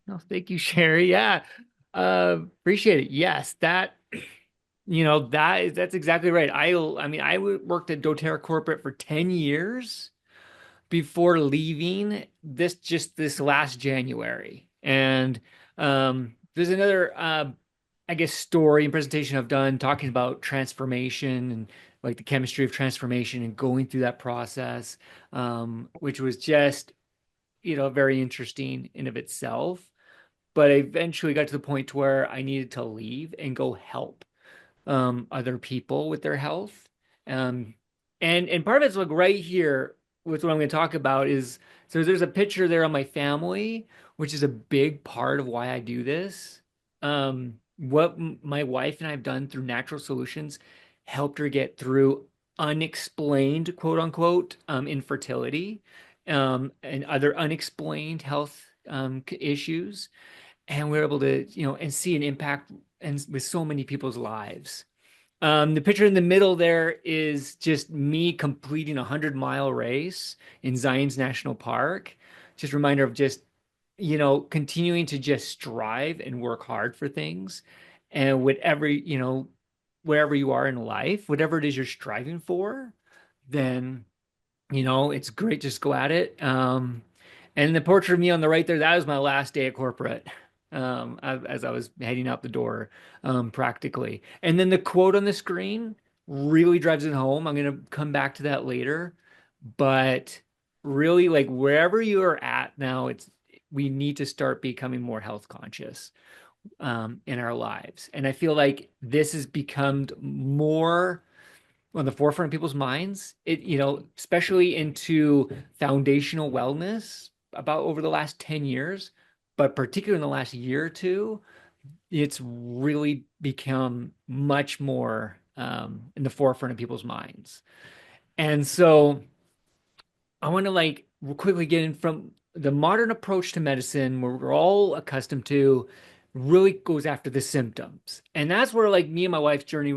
No, thank you, Sherry. Yeah. Appreciate it. Yes, that's exactly right. I worked at doTERRA corporate for 10 years before leaving this last January. And there's another I guess story and presentation I've done talking about transformation and like the chemistry of transformation and going through that process, which was just, very interesting in of itself. But I eventually got to the point where I needed to leave and go help other people with their health. Um, and part of it's like right here with what I'm going to talk about is so there's a picture there of my family, which is a big part of why I do this. My wife and I have done through natural solutions helped her get through unexplained, quote unquote, infertility, and other unexplained health issues, and we're able to, and see an impact and with so many people's lives. The picture in the middle there is just me completing a 100-mile race in Zion's National Park. Just a reminder of just, continuing to just strive and work hard for things. And wherever you are in life, whatever it is you're striving for, then, it's great. Just go at it. And the portrait of me on the right there, that was my last day at corporate, as I was heading out the door, practically. And then the quote on the screen really drives it home. I'm going to come back to that later. But really, like wherever you are at now, we need to start becoming more health conscious in our lives. And I feel like this has become more on the forefront of people's minds. Especially into foundational wellness about over the last 10 years, but particularly in the last year or two, it's really become much more in the forefront of people's minds. And so I want to like quickly get in from the modern approach to medicine where we're all accustomed to really goes after the symptoms. And that's where like me and my wife's journey,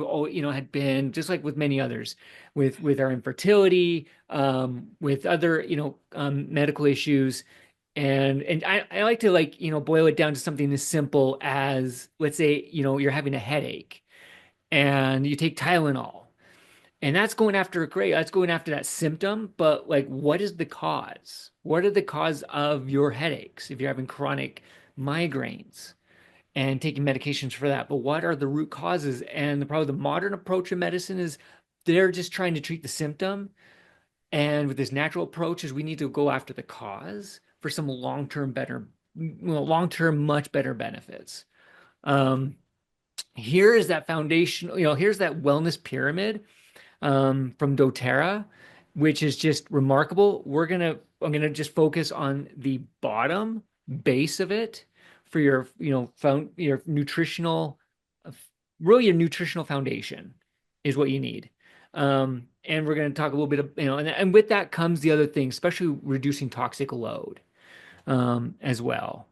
had been just like with many others with our infertility, with other, medical issues. And I like to like, boil it down to something as simple as, let's say, you're having a headache and you take Tylenol, and that's going after that symptom, but like what is the cause? What are the cause of your headaches if you're having chronic migraines and taking medications for that? But what are the root causes? And probably the modern approach of medicine is they're just trying to treat the symptom. And with this natural approach is we need to go after the cause for some long-term, much better benefits. Um, Here is that foundation, here's that wellness pyramid from doTERRA, which is just remarkable. I'm gonna just focus on the bottom base of it for your, found your nutritional, really your nutritional foundation is what you need. And we're going to talk a little bit of, and with that comes the other things, especially reducing toxic load, as well.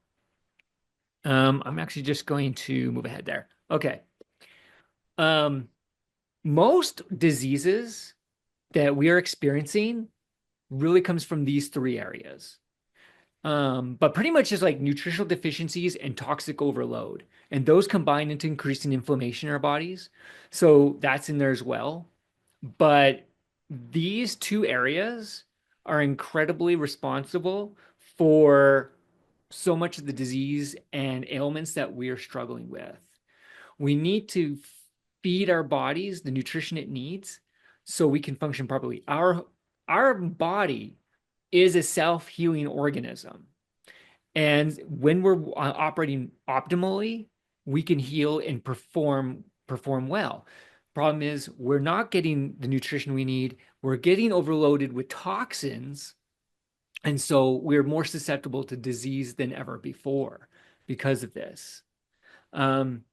I'm actually just going to move ahead there. Okay. Um, Most diseases that we are experiencing really comes from these three areas. But pretty much just like nutritional deficiencies and toxic overload. And those combine into increasing inflammation in our bodies. So that's in there as well. But these two areas are incredibly responsible for so much of the disease and ailments that we are struggling with. We need to feed our bodies the nutrition it needs so we can function properly. Our body is a self-healing organism. And when we're operating optimally, we can heal and perform well. Problem is, we're not getting the nutrition we need. We're getting overloaded with toxins, and so we're more susceptible to disease than ever before because of this. Um,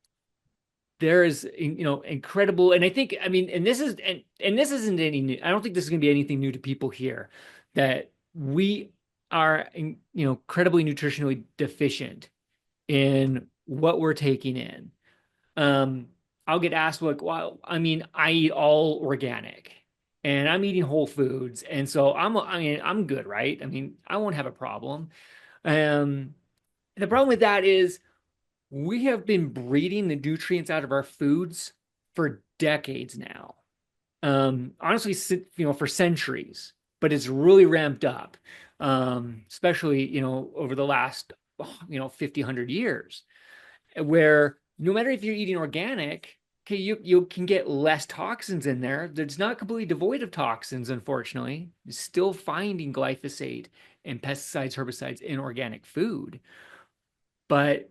there is, incredible, and I think, I mean, and this isn't any new. I don't think this is going to be anything new to people here, that we are, incredibly nutritionally deficient in what we're taking in. Um, I'll get asked like, well, I mean, I eat all organic and I'm eating whole foods, and so I'm good, right? I mean, I won't have a problem. Um, The problem with that is we have been breeding the nutrients out of our foods for decades now. Honestly, for centuries, but it's really ramped up, especially, over the last, 50, 100 years, where no matter if you're eating organic, okay, you can get less toxins in there. It's not completely devoid of toxins, unfortunately. You're still finding glyphosate and pesticides, herbicides in organic food. But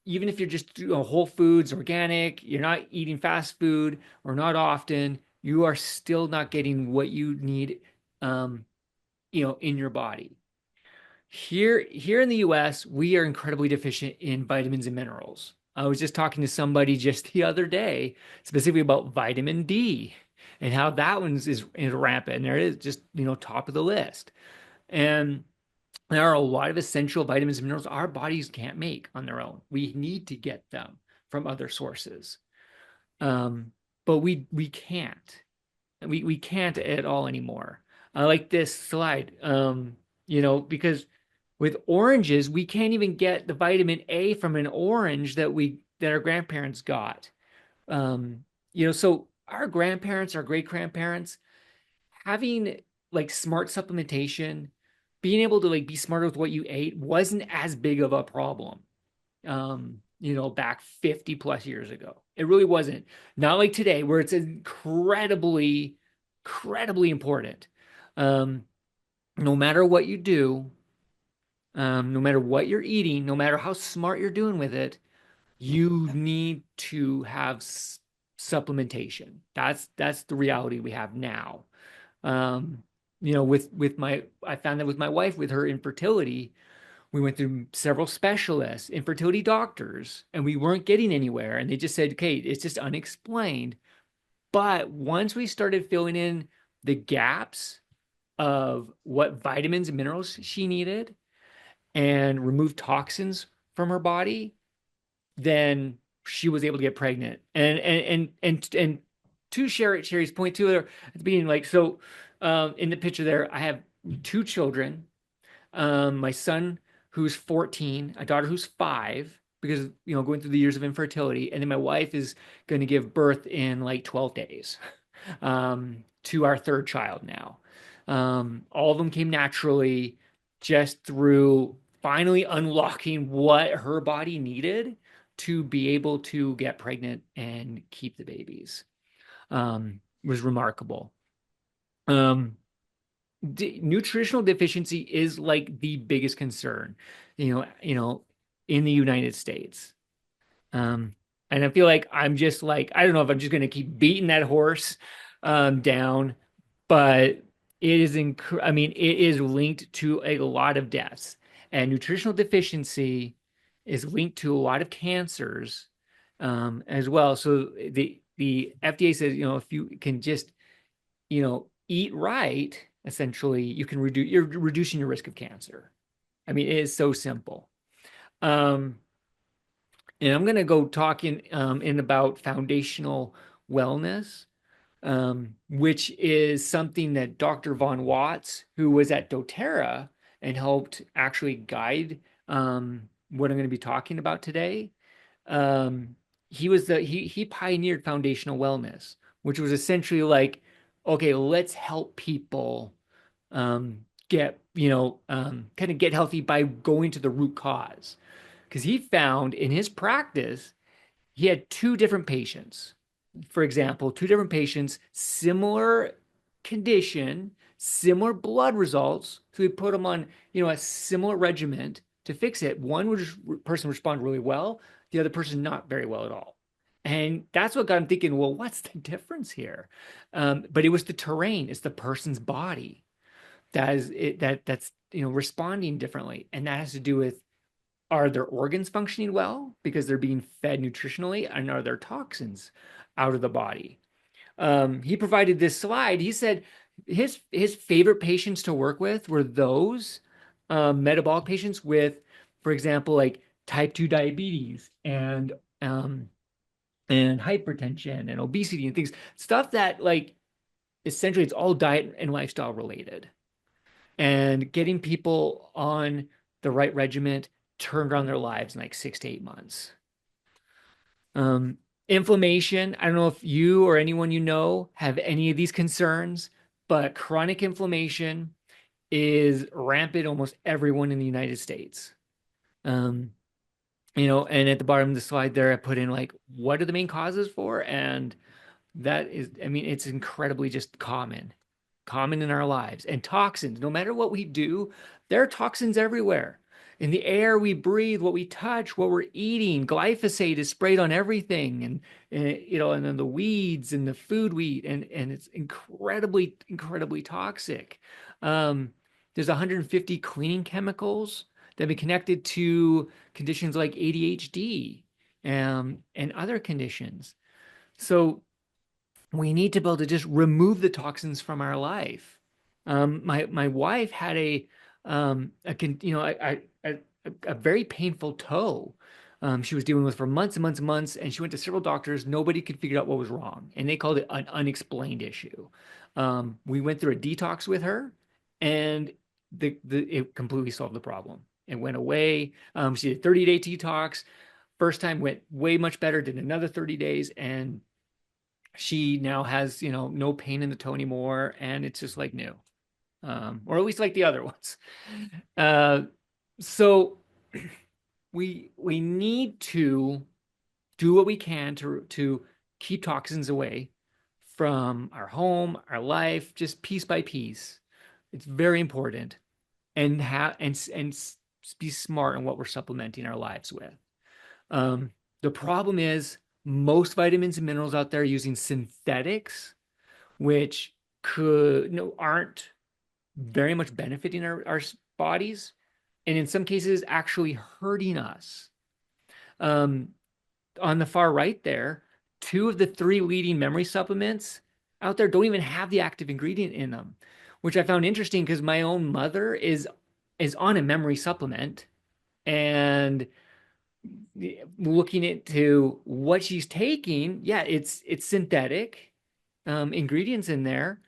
even if you're just whole foods, organic, you're not eating fast food or not often, you are still not getting what you need, um, in your body. Here in the US, we are incredibly deficient in vitamins and minerals. I was just talking to somebody just the other day, specifically about vitamin D and how that is rampant. And there it is, just, top of the list. And there are a lot of essential vitamins and minerals our bodies can't make on their own. We need to get them from other sources. But we can't. We can't at all anymore. I like this slide, because with oranges, we can't even get the vitamin A from an orange that our grandparents got. So our grandparents, our great grandparents, having like smart supplementation, being able to like be smarter with what you ate wasn't as big of a problem. Back 50 plus years ago. It really wasn't. Not like today, where it's incredibly, incredibly important. Um, no matter what you do, no matter what you're eating, no matter how smart you're doing with it, you need to have supplementation. That's the reality we have now. Um, I found that with my wife, with her infertility, we went through several specialists, infertility doctors, and we weren't getting anywhere. And they just said, okay, it's just unexplained. But once we started filling in the gaps of what vitamins and minerals she needed and remove toxins from her body, then she was able to get pregnant. And to Sherry's point too, at the beginning, like so, in the picture there, I have two children. My son who's 14, a daughter who's 5, because going through the years of infertility, and then my wife is going to give birth in like 12 days, to our third child now. All of them came naturally, just through finally unlocking what her body needed to be able to get pregnant and keep the babies. Was remarkable. Um, Nutritional deficiency is like the biggest concern, in the United States. Um, and I feel like I'm just like, I don't know if I'm just going to keep beating that horse, down, but it is linked to a lot of deaths, and nutritional deficiency is linked to a lot of cancers, as well. So the FDA says, if you can just, eat right, essentially, you're reducing your risk of cancer. I mean, it is so simple. Um, and I'm going to go talk in about foundational wellness, which is something that Dr. Von Watts, who was at doTERRA and helped actually guide, what I'm going to be talking about today. Um, he pioneered foundational wellness, which was essentially like, okay, let's help people, get, kind of get healthy by going to the root cause. Because he found in his practice, he had two different patients. For example, two different patients, similar condition, similar blood results. So he put them on, a similar regimen to fix it. Person responded really well, the other person not very well at all. And that's what got him thinking, well, what's the difference here? But it was the terrain, it's the person's body that's responding differently. And that has to do with, are their organs functioning well because they're being fed nutritionally, and are there toxins out of the body? He provided this slide. He said his favorite patients to work with were those, metabolic patients with, for example, like type 2 diabetes and hypertension and obesity and things, stuff that, like, essentially it's all diet and lifestyle related, and getting people on the right regimen turned around their lives in like 6 to 8 months. Inflammation. I don't know if you or anyone you know have any of these concerns, but chronic inflammation is rampant almost everyone in the United States. Um, and at the bottom of the slide there, I put in like, what are the main causes for? And that is, I mean, it's incredibly just common in our lives. And toxins, no matter what we do, there are toxins everywhere. In the air we breathe, what we touch, what we're eating, glyphosate is sprayed on everything, and then the weeds and the food we eat, and it's incredibly, incredibly toxic. Um, there's 150 cleaning chemicals that be connected to conditions like ADHD, and other conditions. So we need to be able to just remove the toxins from our life. My wife had a very painful toe. She was dealing with for months and months and months, and she went to several doctors. Nobody could figure out what was wrong, and they called it an unexplained issue. We went through a detox with her, and it completely solved the problem. It went away. She did a 30-day detox. First time went way much better. Did another 30 days, and she now has, no pain in the toe anymore, and it's just like new, or at least like the other ones. Uh, so we need to do what we can to keep toxins away from our home, our life, just piece by piece. It's very important, and be smart on what we're supplementing our lives with. The problem is most vitamins and minerals out there are using synthetics, which aren't very much benefiting our bodies, and in some cases actually hurting us. On the far right there, 2 of the 3 leading memory supplements out there don't even have the active ingredient in them, which I found interesting because my own mother is on a memory supplement, and looking into what she's taking, yeah, it's synthetic ingredients in there.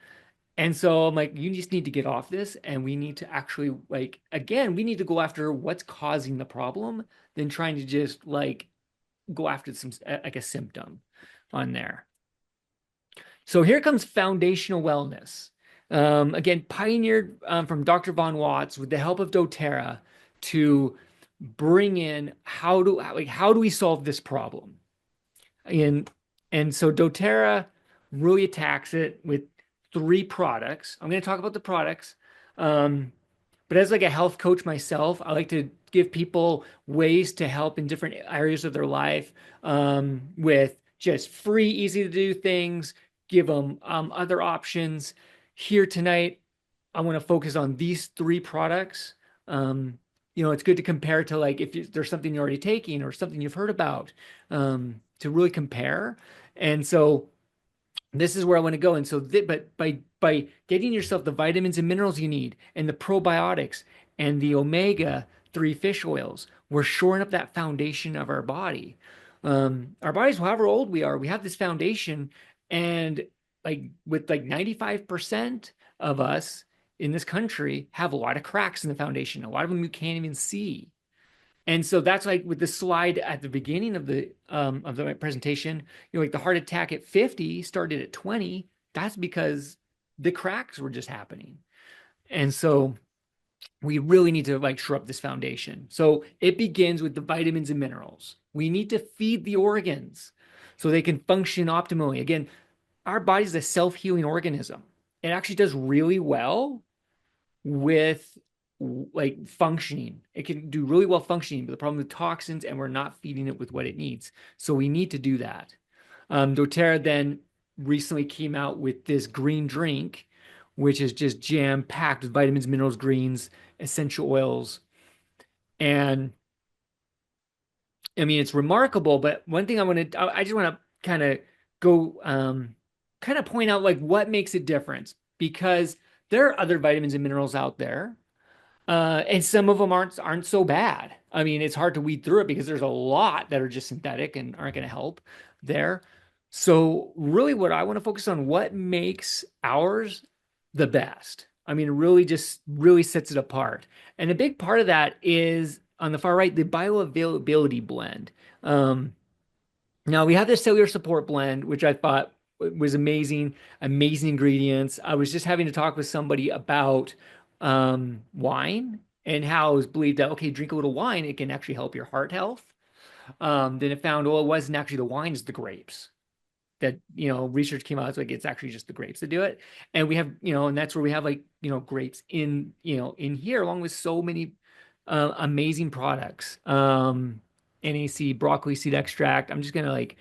And so I'm like, you just need to get off this, and we need to actually, like, again, we need to go after what's causing the problem than trying to just like go after some like a symptom on there. So here comes foundational wellness. Again, pioneered from Dr. Von Watts with the help of doTERRA to bring in how do we solve this problem? And so doTERRA really attacks it with 3 products. I'm going to talk about the products. But as like a health coach myself, I like to give people ways to help in different areas of their life, with just free, easy to do things, give them other options. Here tonight, I want to focus on these 3 products. It's good to compare to, like, if there's something you're already taking or something you've heard about, to really compare. And so this is where I want to go. And so, but by getting yourself the vitamins and minerals you need, and the probiotics and the omega-3 fish oils, we're shoring up that foundation of our body. Our bodies, however old we are, we have this foundation, and like with like 95% of us in this country have a lot of cracks in the foundation. A lot of them you can't even see. And so that's like with the slide at the beginning of the presentation, like the heart attack at 50 started at 20. That's because the cracks were just happening. And so we really need to like shore up this foundation. So it begins with the vitamins and minerals. We need to feed the organs so they can function optimally. Again, our body is a self-healing organism. It actually does really well with like functioning. It can do really well functioning, but the problem with toxins, and we're not feeding it with what it needs. So we need to do that. doTERRA then recently came out with this green drink, which is just jam-packed with vitamins, minerals, greens, essential oils. And I mean, it's remarkable, but one thing I just want to kind of go, kind of point out like what makes it different, because there are other vitamins and minerals out there, and some of them aren't so bad. I mean, it's hard to weed through it because there's a lot that are just synthetic and aren't going to help there. So really what I want to focus on, what makes ours the best. I mean, it really just really sets it apart. And a big part of that is on the far right, the bioavailability blend. Um, Now we have this cellular support blend, which I thought was amazing, amazing ingredients. I was just having to talk with somebody about wine and how it was believed that, okay, drink a little wine, it can actually help your heart health. Then it found, well, it wasn't actually the wine, it's the grapes. That, research came out, it's like it's actually just the grapes that do it. And we have, and that's where we have like, grapes in here, along with so many amazing products. NAC broccoli seed extract. I'm just gonna like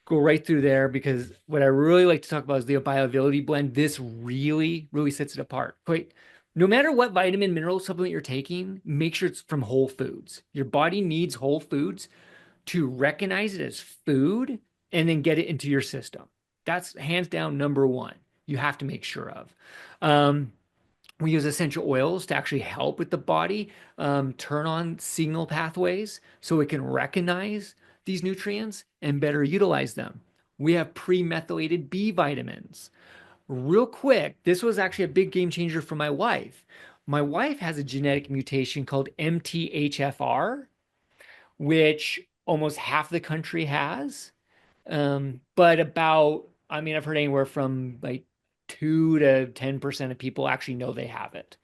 go right through there because what I really like to talk about is the bioavailability blend. This really, really sets it apart. Quite, no matter what vitamin, mineral supplement you're taking, make sure it's from whole foods. Your body needs whole foods to recognize it as food and then get it into your system. That's hands down number one. You have to make sure of. Um, we use essential oils to actually help with the body turn on signal pathways so it can recognize these nutrients and better utilize them. We have pre-methylated B vitamins. Real quick, this was actually a big game changer for my wife. My wife has a genetic mutation called MTHFR, which almost half the country has. But I've heard anywhere from like 2 to 10% of people actually know they have it.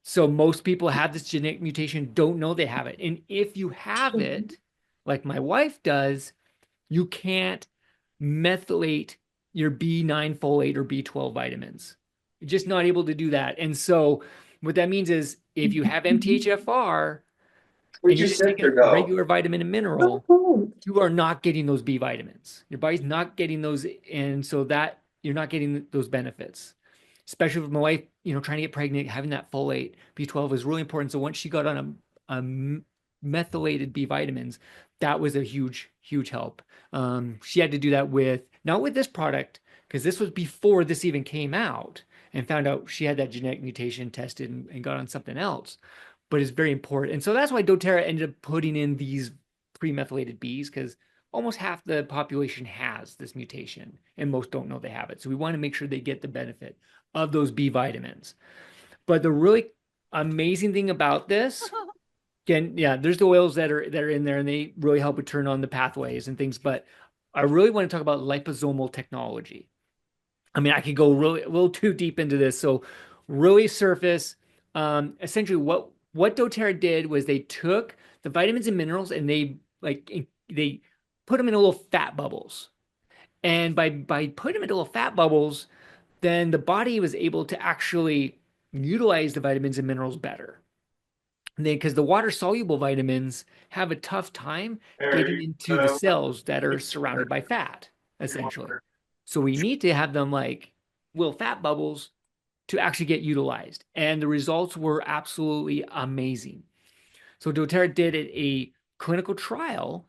So most people have this genetic mutation, don't know they have it. And if you have it, like my wife does, you can't methylate your B9 folate or B12 vitamins. You're just not able to do that. And so what that means is if you have MTHFR and Would you're you just sit taking or a go? regular vitamin and mineral, you are not getting those B vitamins. Your body's not getting those, and so that you're not getting those benefits. Especially with my wife, trying to get pregnant, having that folate B12 is really important. So once she got on methylated B vitamins, that was a huge, huge help. She had to do that with not with this product because this was before this even came out, and found out she had that genetic mutation tested and got on something else. But it's very important, and so that's why DoTerra ended up putting in these pre-methylated Bs because almost half the population has this mutation and most don't know they have it. So we want to make sure they get the benefit of those B vitamins. But the really amazing thing about this, again, yeah, there's the oils that are in there and they really help to turn on the pathways and things. But I really want to talk about liposomal technology. I mean, I could go really a little too deep into this. So really surface, essentially what doTERRA did was they took the vitamins and minerals and they put them in little fat bubbles. And by putting them into little fat bubbles, then the body was able to actually utilize the vitamins and minerals better. And then because the water soluble vitamins have a tough time getting Harry, into the cells that are surrounded by fat, essentially. So we need to have them like little fat bubbles to actually get utilized. And the results were absolutely amazing. So doTERRA did a clinical trial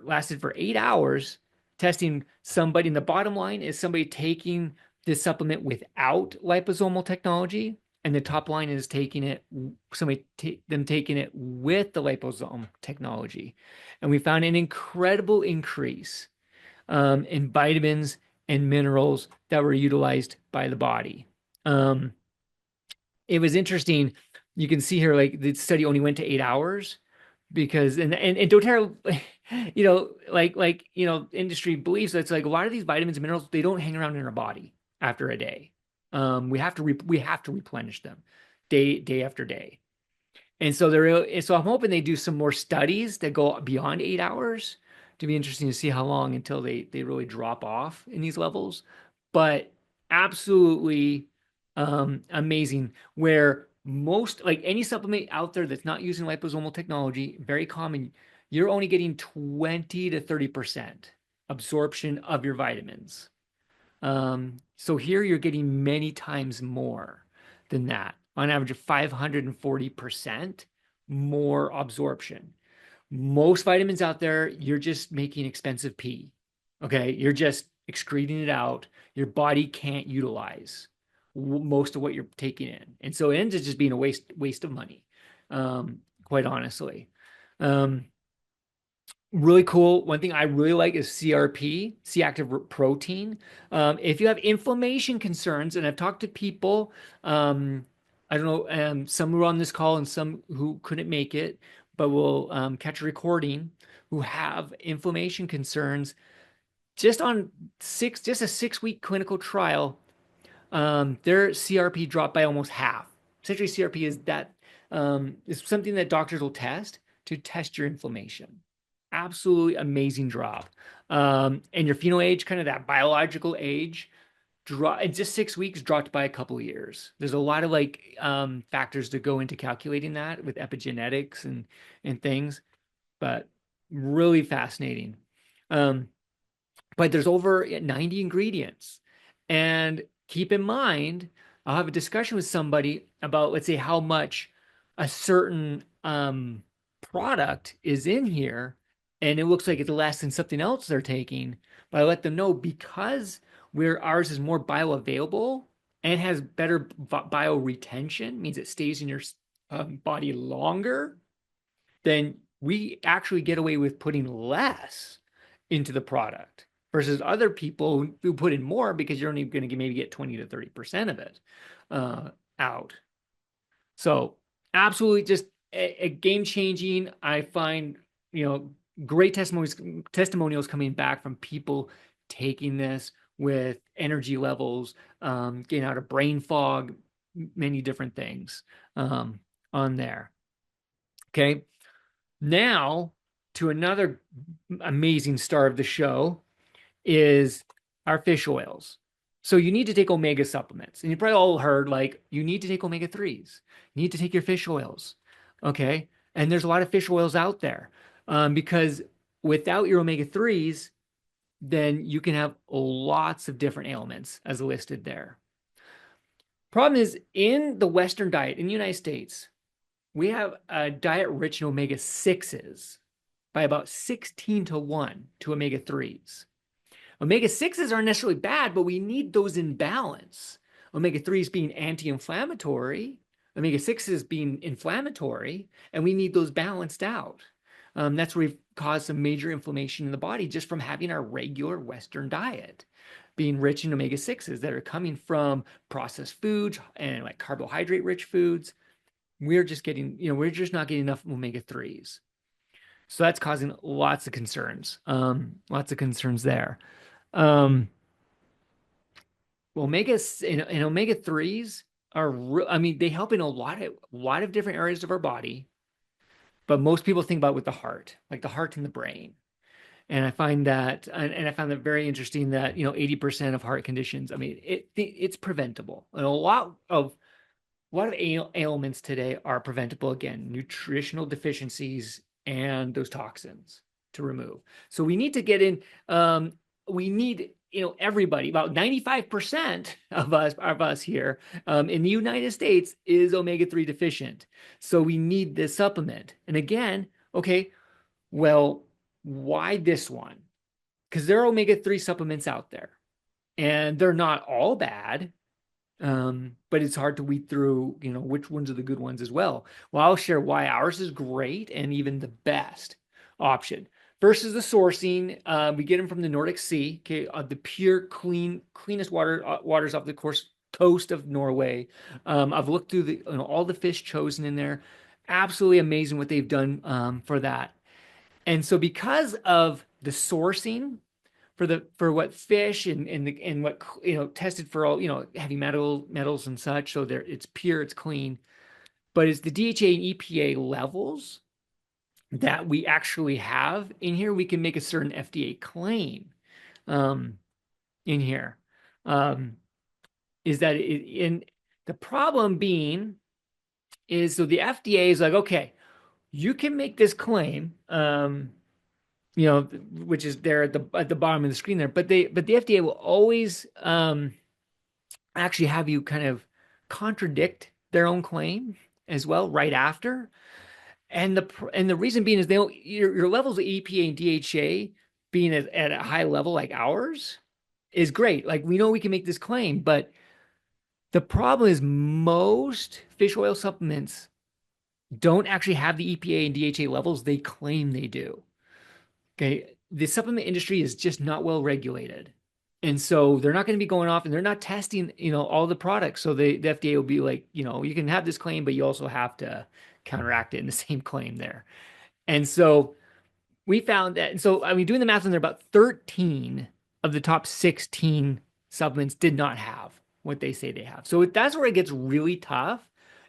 lasted for 8 hours, testing somebody. And the bottom line is somebody taking this supplement without liposomal technology, and the top line is taking it them taking it with the liposome technology, and we found an incredible increase in vitamins and minerals that were utilized by the body. Um, it was interesting. You can see here, like the study only went to 8 hours because and doTERRA, industry believes that it's like a lot of these vitamins and minerals, they don't hang around in our body after a day. We have to replenish them day after day. And so I'm hoping they do some more studies that go beyond 8 hours to be interesting to see how long until they really drop off in these levels. But absolutely amazing where most like any supplement out there that's not using liposomal technology, very common, you're only getting 20 to 30% absorption of your vitamins. So here you're getting many times more than that, on average of 540% more absorption. Most vitamins out there, you're just making expensive pee. Okay. You're just excreting it out. Your body can't utilize most of what you're taking in. And so it ends up just being a waste of money, quite honestly. Um, Really cool. One thing I really like is CRP, C active protein. If you have inflammation concerns, and I've talked to people I don't know, some who are on this call and some who couldn't make it, but will catch a recording, who have inflammation concerns just on just a 6 week clinical trial. Their CRP dropped by almost half. Essentially, CRP is something that doctors will test to test your inflammation. Absolutely amazing drop. And your pheno age, kind of that biological age, in just 6 weeks dropped by a couple of years. There's a lot of factors to go into calculating that with epigenetics and things, but really fascinating. Um, but there's over 90 ingredients. And keep in mind, I'll have a discussion with somebody about, let's say, how much a certain product is in here, and it looks like it's less than something else they're taking. But I let them know, because where ours is more bioavailable and has better bio retention, means it stays in your body longer, then we actually get away with putting less into the product versus other people who put in more, because you're only going to maybe get 20 to 30% of it out. So absolutely just a game changing. I find, great testimonials coming back from people taking this with energy levels, getting out of brain fog, many different things on there. Okay. Now to another amazing star of the show is our fish oils. So you need to take omega supplements. And you probably all heard, like, you need to take omega 3s. You need to take your fish oils. Okay. And there's a lot of fish oils out there, because without your omega 3s, then you can have lots of different ailments as listed there. Problem is, in the Western diet in the United States, we have a diet rich in omega 6s by about 16 to 1 to omega 3s. Omega 6s aren't necessarily bad, but we need those in balance. Omega 3s being anti inflammatory, omega 6s being inflammatory, and we need those balanced out. That's where we've caused some major inflammation in the body just from having our regular Western diet being rich in omega 6s that are coming from processed foods and like carbohydrate rich foods. We're just not getting enough omega 3s. So that's causing lots of concerns. Lots of concerns there. Omega and omega 3s they help in a lot of different areas of our body, but most people think about with the heart, like the heart and the brain. And I find that, and I found that very interesting that 80% of heart conditions, it's preventable, and a lot of ailments today are preventable. Again, nutritional deficiencies and those toxins to remove. So we need to get in. We need, everybody, about 95% of us here in the United States is omega-3 deficient. So we need this supplement. And again, okay, well, why this one? Because there are omega-3 supplements out there, and they're not all bad. But it's hard to weed through, which ones are the good ones as well. Well, I'll share why ours is great and even the best option. First is the sourcing. We get them from the Nordic Sea, okay, the pure, cleanest waters off the coast of Norway. I've looked through all the fish chosen in there. Absolutely amazing what they've done for that. And so because of the sourcing, for what fish and what tested for all heavy metals and such, so it's pure, it's clean, but it's the DHA and EPA levels that we actually have in here. We can make a certain FDA claim in here. Is that in the problem being is, so the FDA is like, okay, you can make this claim, which is there at the bottom of the screen there. But the FDA will always actually have you kind of contradict their own claim as well right after. And the reason being is your levels of EPA and DHA being at a high level like ours is great. Like, we know we can make this claim, but the problem is most fish oil supplements don't actually have the EPA and DHA levels they claim they do. Okay, the supplement industry is just not well regulated. And so they're not going to be going off and they're not testing, all the products. So the FDA will be like, you can have this claim, but you also have to counteract it in the same claim there. And so we found that, and so I mean, doing the math on there, about 13 of the top 16 supplements did not have what they say they have. So that's where it gets really tough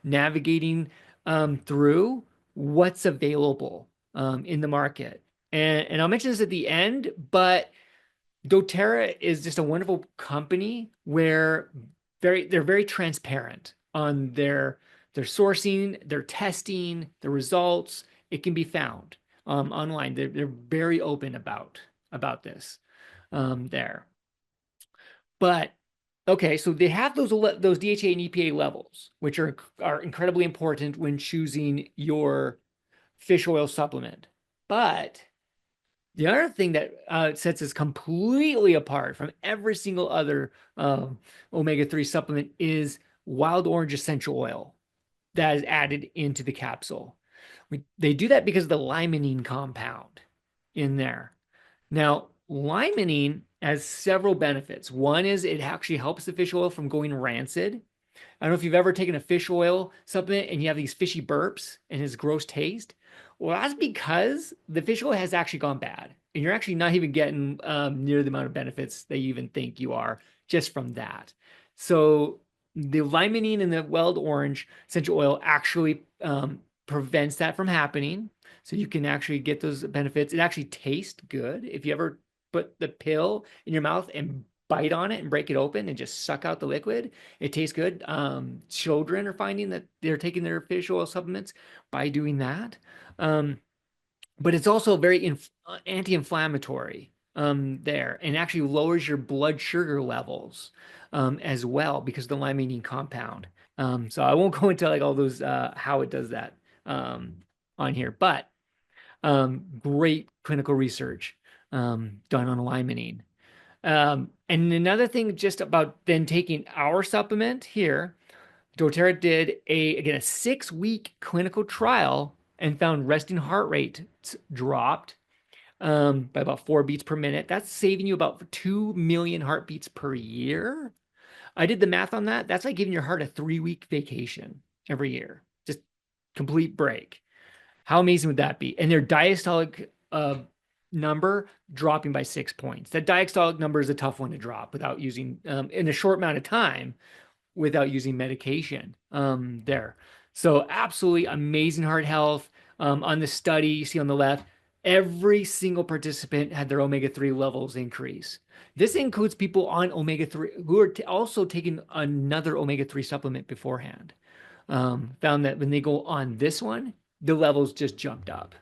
navigating through what's available in the market. And I'll mention this at the end, but doTERRA is just a wonderful company where they're very transparent on their sourcing, their testing, the results. It can be found online. They're very open about this there. But okay, so they have those DHA and EPA levels, which are incredibly important when choosing your fish oil supplement. But the other thing that sets us completely apart from every single other omega-3 supplement is wild orange essential oil that is added into the capsule. They do that because of the limonene compound in there. Now, limonene has several benefits. One is it actually helps the fish oil from going rancid. I don't know if you've ever taken a fish oil supplement and you have these fishy burps and his gross taste. Well, that's because the fish oil has actually gone bad, and you're actually not even getting near the amount of benefits that you even think you are just from that. So the limonene in the wild orange essential oil actually prevents that from happening. So you can actually get those benefits. It actually tastes good. If you ever put the pill in your mouth and bite on it and break it open and just suck out the liquid, it tastes good. Children are finding that they're taking their fish oil supplements by doing that. But it's also very anti-inflammatory there, and actually lowers your blood sugar levels as well because of the limonene compound. So I won't go into like all those how it does that on here, but great clinical research done on limonene. And another thing just about then taking our supplement here, doTERRA did a 6-week clinical trial and found resting heart rate dropped by about 4 beats per minute. That's saving you about 2 million heartbeats per year. I did the math on that. That's like giving your heart a 3-week vacation every year, just complete break. How amazing would that be? And their diastolic number dropping by 6 points. That diastolic number is a tough one to drop without using in a short amount of time without using medication there. So absolutely amazing heart health. On the study you see on the left, every single participant had their omega-3 levels increase. This includes people on omega-3 who are also taking another omega-3 supplement beforehand. Found that when they go on this one, the levels just jumped up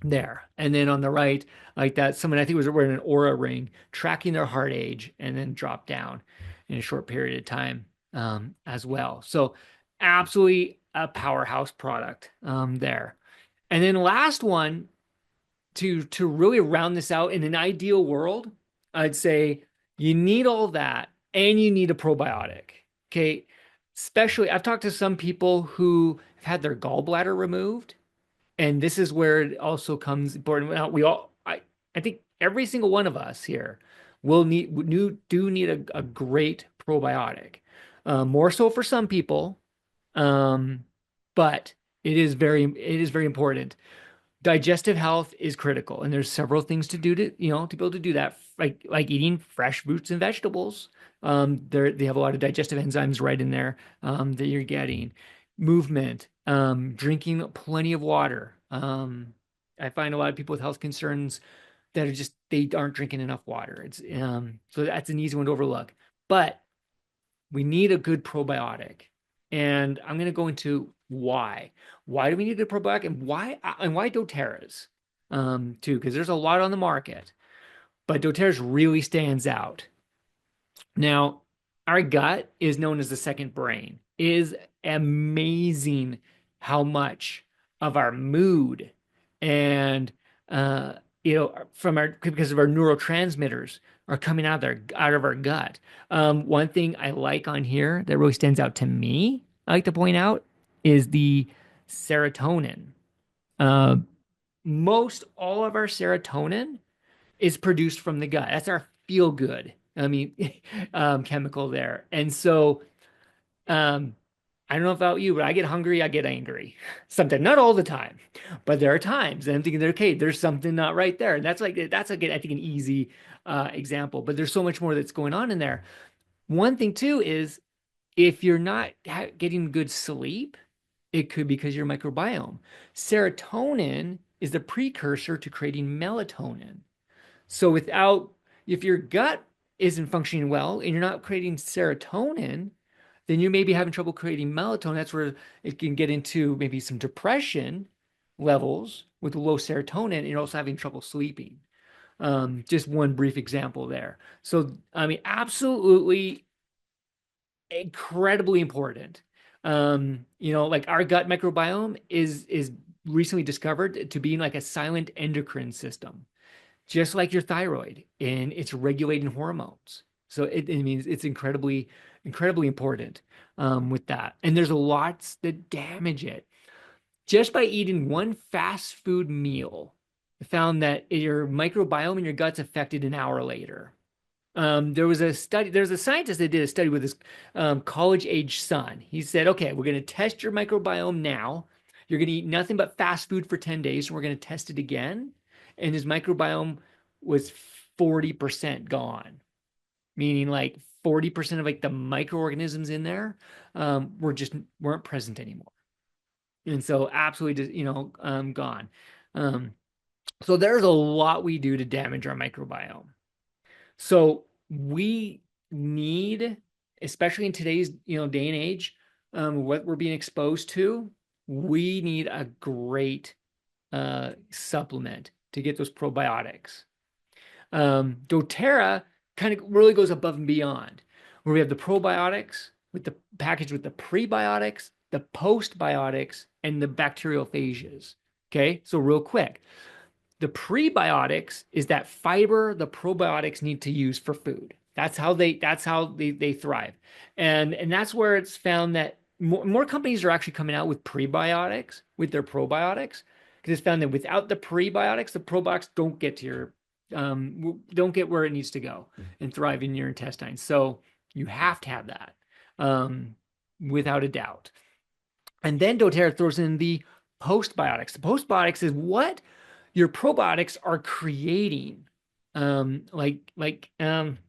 there. And then on the right, like that, someone I think was wearing an Aura ring, tracking their heart age, and then dropped down in a short period of time as well. So absolutely a powerhouse product there. And then last one to really round this out in an ideal world, I'd say you need all that and you need a probiotic. Okay. Especially, I've talked to some people who have had their gallbladder removed, and this is where it also comes important. Now, I think every single one of us here will do need a great probiotic. More so for some people, but it is very important. Digestive health is critical, and there's several things to do to be able to do that, like eating fresh fruits and vegetables. They have a lot of digestive enzymes right in there that you're getting. Movement, drinking plenty of water. I find a lot of people with health concerns that they aren't drinking enough water. It's so that's an easy one to overlook. But we need a good probiotic. And I'm going to go into why. Why do we need a good probiotic, and why doTERRA's too? Because there's a lot on the market, but doTERRA's really stands out. Now, our gut is known as the second brain. It is amazing how much of our mood and because of our neurotransmitters are coming out of our gut. One thing I like on here that really stands out to me, I like to point out, is the serotonin. Uh, Most all of our serotonin is produced from the gut. That's our feel good I mean, chemical there. And so, um, I don't know about you, but I get hungry, I get angry. Sometimes, not all the time, but there are times, and I'm thinking, okay, there's something not right there, and that's like I think an easy example. But there's so much more that's going on in there. One thing too is if you're not getting good sleep, it could be because your microbiome. Serotonin is the precursor to creating melatonin. So if your gut isn't functioning well and you're not creating serotonin, then you may be having trouble creating melatonin. That's where it can get into maybe some depression levels with low serotonin, and you're also having trouble sleeping. Just one brief example there. So, I mean, absolutely incredibly important. Like our gut microbiome is recently discovered to be like a silent endocrine system, just like your thyroid, and it's regulating hormones. So it means it's incredibly important with that. And there's lots that damage it. Just by eating one fast food meal, I found that your microbiome in your gut's affected an hour later. There was a scientist that did a study with his college age son. He said, okay, we're going to test your microbiome now. You're going to eat nothing but fast food for 10 days, and we're going to test it again. And his microbiome was 40% gone, meaning like 40% of like the microorganisms in there weren't present anymore. And so absolutely just, gone. Um, so there's a lot we do to damage our microbiome. So we need, especially in today's day and age, what we're being exposed to, we need a great supplement to get those probiotics. doTERRA kind of really goes above and beyond, where we have the probiotics with the package with the prebiotics, the postbiotics, and the bacteriophages. Okay, so real quick, the prebiotics is that fiber the probiotics need to use for food. That's how they thrive. And that's where it's found that more companies are actually coming out with prebiotics with their probiotics, because it's found that without the probiotics don't get where it needs to go and thrive in your intestines. So you have to have that, um, without a doubt. And then doTERRA throws in the postbiotics. The postbiotics is what your probiotics are creating. In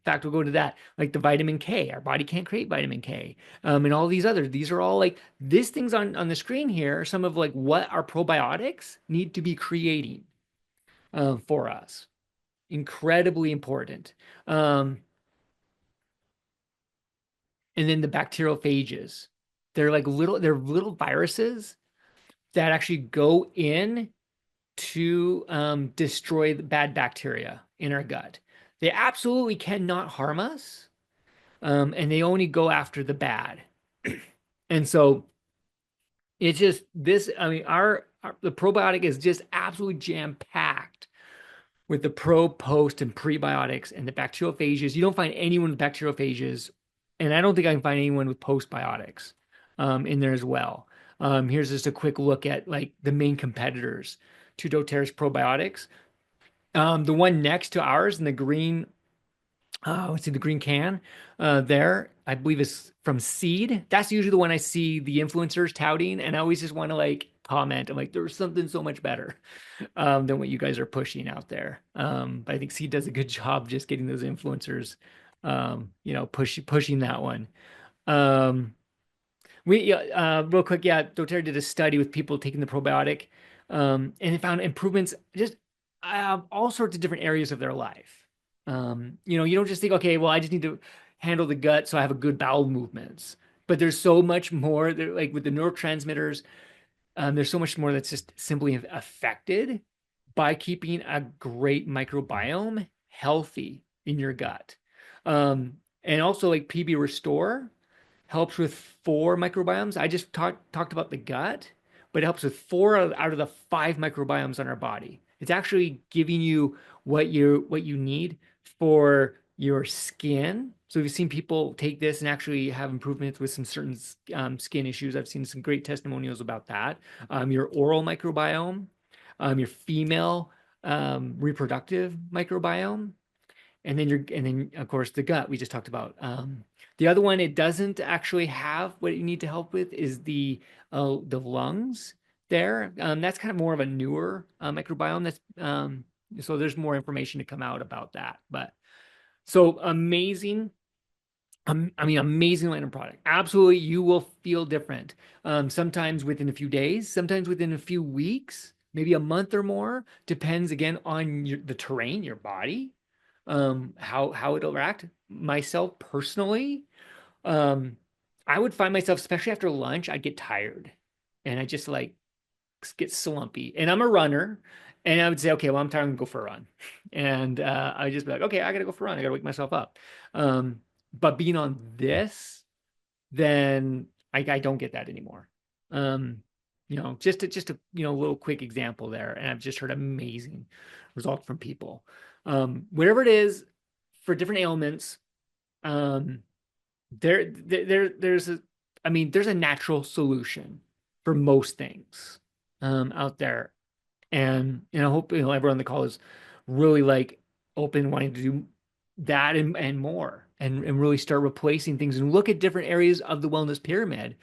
fact, we'll go to that. Like the vitamin K, our body can't create vitamin K. And all these others. These are all like these things on the screen here are some of like what our probiotics need to be creating for us. Incredibly important. And then the bacteriophages. They're little viruses that actually go in to destroy the bad bacteria in our gut. They absolutely cannot harm us, and they only go after the bad. And so it's just this. I mean, the probiotic is just absolutely jam packed with the pro, post, and prebiotics and the bacteriophages. You don't find anyone with bacteriophages, and I don't think I can find anyone with postbiotics in there as well. Here's just a quick look at like the main competitors to doTERRA's probiotics. The one next to ours in the green, let's see, the green can there, I believe is from Seed. That's usually the one I see the influencers touting, and I always just want to like comment. I'm like, there's something so much better than what you guys are pushing out there. But I think Seed does a good job just getting those influencers, pushing that one. Um, Real quick, yeah, doTERRA did a study with people taking the probiotic, and it found improvements just all sorts of different areas of their life. You don't just think, okay, well, I just need to handle the gut so I have a good bowel movements. But there's so much more there, like with the neurotransmitters, there's so much more that's just simply affected by keeping a great microbiome healthy in your gut. And also like PB Restore helps with 4 microbiomes. I just talked about the gut, but it helps with 4 out of the 5 microbiomes on our body. It's actually giving you what you need for your skin. So we've seen people take this and actually have improvements with some certain skin issues. I've seen some great testimonials about that. Your oral microbiome, your female reproductive microbiome, and then of course the gut we just talked about. The other one it doesn't actually have what you need to help with is the lungs there. That's kind of more of a newer microbiome. That's so there's more information to come out about that. But so amazing. I mean, amazing Lantern product. Absolutely, you will feel different. Sometimes within a few days, sometimes within a few weeks, maybe a month or more. Depends again on the terrain, your body, how it'll react. Myself personally, um, I would find myself, especially after lunch, I'd get tired, and I just like get slumpy. And I'm a runner, and I would say, okay, well, I'm tired. I'm gonna go for a run, and I'd just be like, okay, I gotta go for a run. I gotta wake myself up. But being on this, then I don't get that anymore. Just a little quick example there, and I've just heard amazing results from people. Whatever it is for different ailments, um, there's a, I mean, there's a natural solution for most things out there, and I hope everyone on the call is really like open, wanting to do that and more, and really start replacing things and look at different areas of the wellness pyramid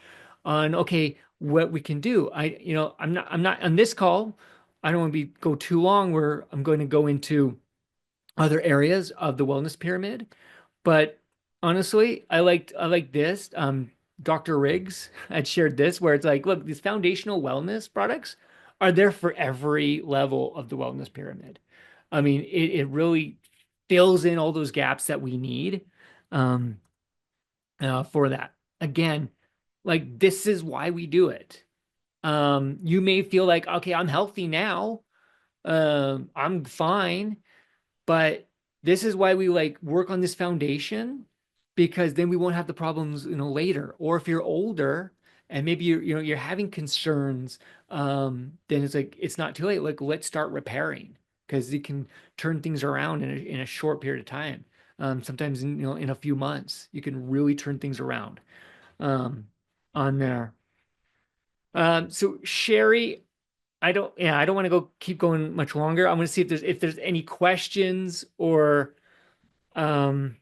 on okay what we can do. I'm not on this call. I don't want to be go too long where I'm going to go into other areas of the wellness pyramid, but honestly, I like this. Dr. Riggs had shared this where it's like, look, these foundational wellness products are there for every level of the wellness pyramid. I mean, it really fills in all those gaps that we need um, for that. Again, like this is why we do it. You may feel like, okay, I'm healthy now. I'm fine. But this is why we like work on this foundation because then we won't have the problems, later. Or if you're older and maybe you're having concerns, then it's like it's not too late. Like let's start repairing because you can turn things around in a short period of time. Sometimes in a few months, you can really turn things around um, on there. So Sherry, I don't want to go keep going much longer. I'm going to see if there's any questions or um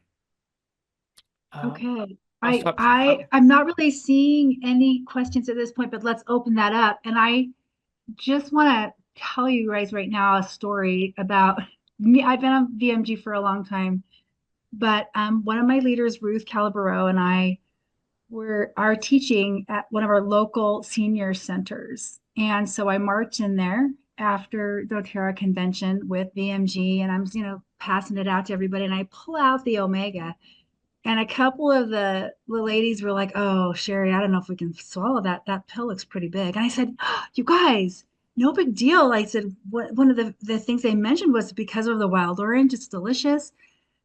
uh Okay. I'll I stop. I I'm not really seeing any questions at this point, but let's open that up. And I just want to tell you guys right now a story about me. I've been on VMG for a long time, but one of my leaders, Ruth Calabaro, and I are teaching at one of our local senior centers. And so I march in there after doTERRA convention with VMG, and I'm, passing it out to everybody. And I pull out the Omega. And a couple of the ladies were like, "Oh, Sherry, I don't know if we can swallow that. That pill looks pretty big." And I said, "Oh, you guys, no big deal." I said, one of the things they mentioned was because of the wild orange, it's delicious.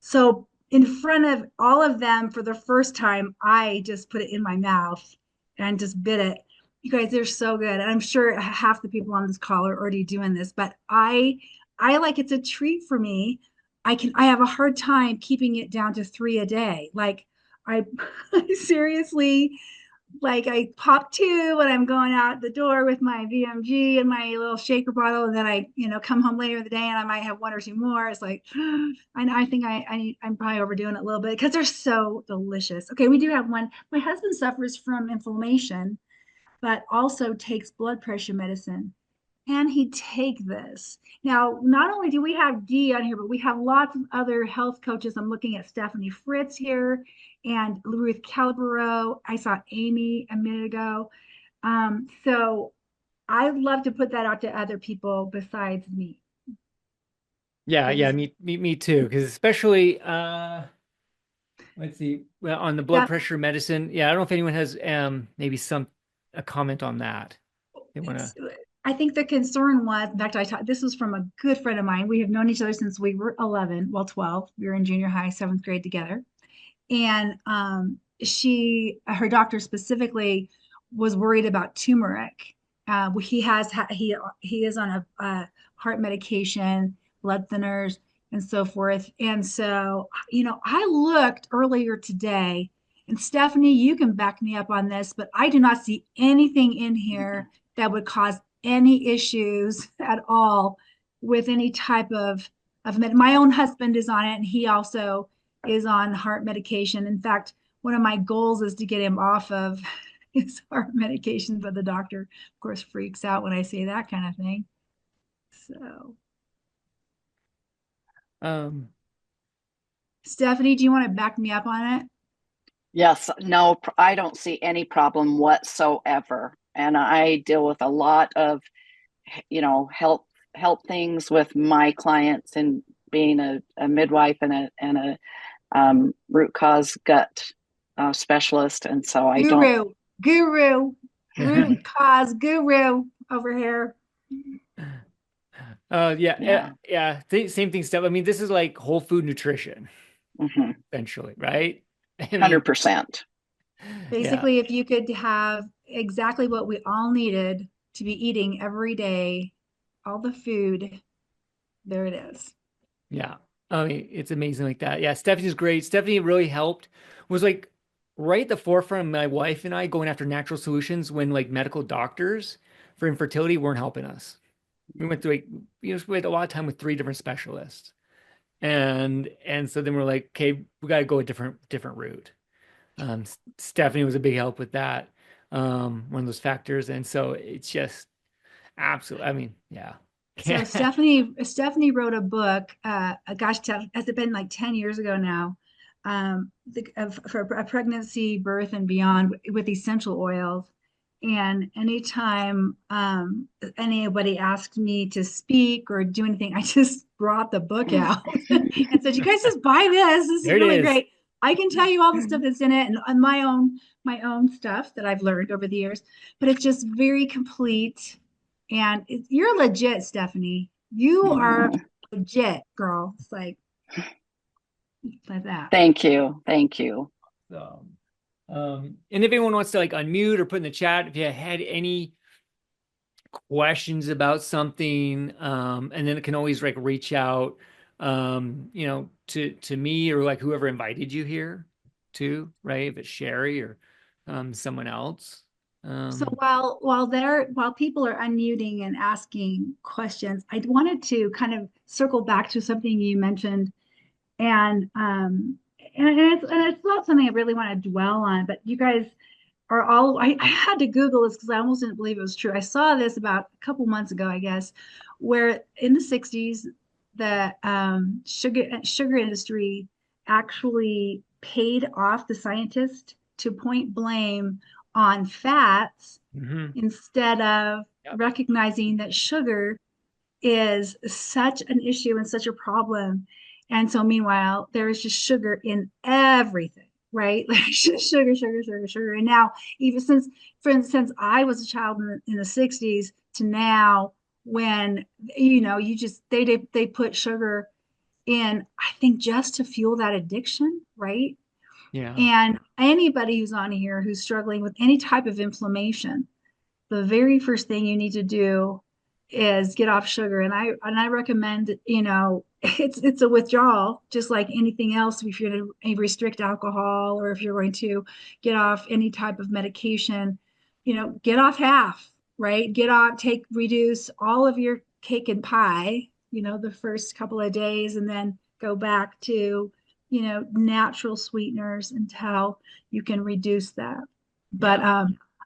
So in front of all of them for the first time, I just put it in my mouth and just bit it. You guys, they're so good. And I'm sure half the people on this call are already doing this, but I like it's a treat for me. I have a hard time keeping it down to three a day. Like I, I seriously like I pop two when I'm going out the door with my VMG and my little shaker bottle, and then I, come home later in the day and I might have one or two more. It's like I think I'm probably overdoing it a little bit because they're so delicious. Okay, we do have one. My husband suffers from inflammation, but also takes blood pressure medicine. Can he take this? Now, not only do we have Dee on here, but we have lots of other health coaches. I'm looking at Stephanie Fritz here and Ruth Calabaro. I saw Amy a minute ago. So I'd love to put that out to other people besides me. Yeah, Because yeah, this, me too. Because especially let's see, well, on the blood yeah, pressure medicine. Yeah, I don't know if anyone has maybe some a comment on that. They want to. it's, I think the concern was, in fact, this was from a good friend of mine. We have known each other since we were 11, well, 12. We were in junior high, seventh grade together. And her doctor specifically was worried about turmeric. He is on a heart medication, blood thinners, and so forth. And so, I looked earlier today, and Stephanie, you can back me up on this, but I do not see anything in here that would cause any issues at all with any type of my own husband is on it, and he also is on heart medication. In fact, one of my goals is to get him off of his heart medication, but the doctor, of course, freaks out when I say that kind of thing. So, Um, Stephanie, do you want to back me up on it? Yes, no, I don't see any problem whatsoever. And I deal with a lot of, help things with my clients and being a midwife and a root cause gut specialist. And so I don't. Guru, root cause guru over here. yeah, Yeah. yeah. Same thing, Steph. I mean, this is like whole food nutrition, Mm-hmm. essentially, right? I mean, 100%. Basically, if you could have exactly what we all needed to be eating every day, all the food, there it is. yeah. I mean, it's amazing like that. Yeah, Stephanie's great. Stephanie really helped, was like right at the forefront of my wife and I going after natural solutions when like medical doctors for infertility weren't helping us. We went through like, we had a lot of time with 3 different specialists. And so then we're like, okay, we got to go a different route. Stephanie was a big help with that. One of those factors. And so it's just absolutely, I mean, yeah. So Stephanie wrote a book. Gosh, has it been like 10 years ago now? For a pregnancy, birth, and beyond with essential oils. And anytime anybody asked me to speak or do anything, I just brought the book out and said, "You guys just buy this. This is There it really is. great. I can tell you all the stuff that's in it and my own stuff that I've learned over the years, but it's just very complete." And you're legit, Stephanie. You are legit, girl. It's like that. Thank you. Thank you. So, and if anyone wants to like unmute or put in the chat, if you had any questions about something, and then it can always like reach out, to me or like whoever invited you here too, right? If it's Sherry or someone else. So while people are unmuting and asking questions, I wanted to kind of circle back to something you mentioned, and it's not something I really want to dwell on, but you guys are all I had to Google this because I almost didn't believe it was true. I saw this about a couple months ago, I guess, where in the 60s the sugar industry actually paid off the scientists to point blame on fats instead of recognizing that sugar is such an issue and such a problem. And so meanwhile, there is just sugar in everything, right? Like sugar, sugar, sugar, sugar. And now, even since, for instance, I was a child in the 60s to now, when they put sugar in, I think just to fuel that addiction, right? Yeah. And anybody who's on here who's struggling with any type of inflammation, the very first thing you need to do is get off sugar. And I recommend, it's a withdrawal, just like anything else. If you're going to restrict alcohol or if you're going to get off any type of medication, get off half, right? Reduce all of your cake and pie, the first couple of days, and then go back to, natural sweeteners until you can reduce that. But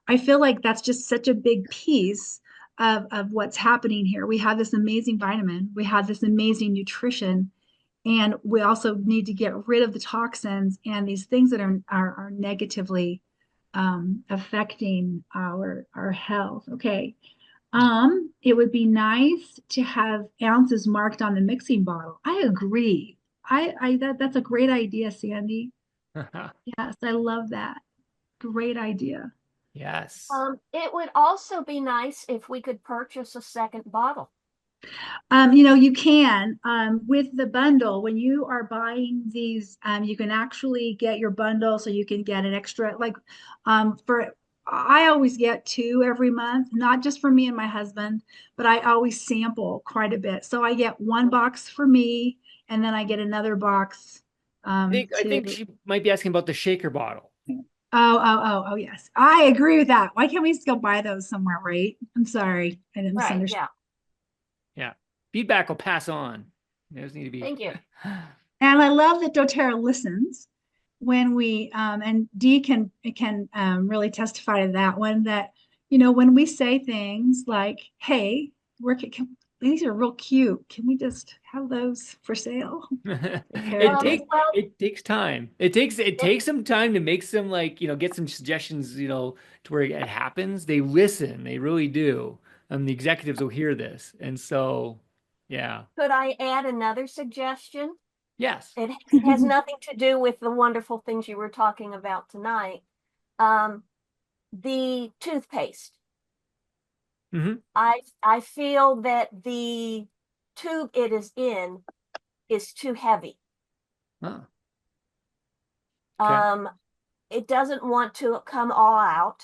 I feel like that's just such a big piece of what's happening here. We have this amazing vitamin, we have this amazing nutrition, and we also need to get rid of the toxins and these things that are negatively affecting our health. Okay. It would be nice to have ounces marked on the mixing bottle. I agree. That's a great idea, Sandy. Yes, I love that. Great idea. Yes. It would also be nice if we could purchase a second bottle. You can with the bundle when you are buying these, you can actually get your bundle, so you can get an extra. Like, I always get 2 every month, not just for me and my husband, but I always sample quite a bit. So I get 1 box for me, and then I get another box. I think she might be asking about the shaker bottle. Oh, yes. I agree with that. Why can't we just go buy those somewhere, right? I'm sorry. I didn't misunderstand. Yeah. Yeah. Feedback will pass on. Those need to be. Thank you. And I love that doTERRA listens when we and Dee can really testify to that one, that when we say things like, hey, these are real cute, can we just have those for sale? It Well, it takes time. It takes some time to make some, like, get some suggestions, to where it happens. They listen, they really do. The executives will hear this. And so, yeah. could I add another suggestion? Yes. It has nothing to do with the wonderful things you were talking about tonight. The toothpaste. Hmm. I feel that the tube it is in is too heavy. Oh, okay. It doesn't want to come all out,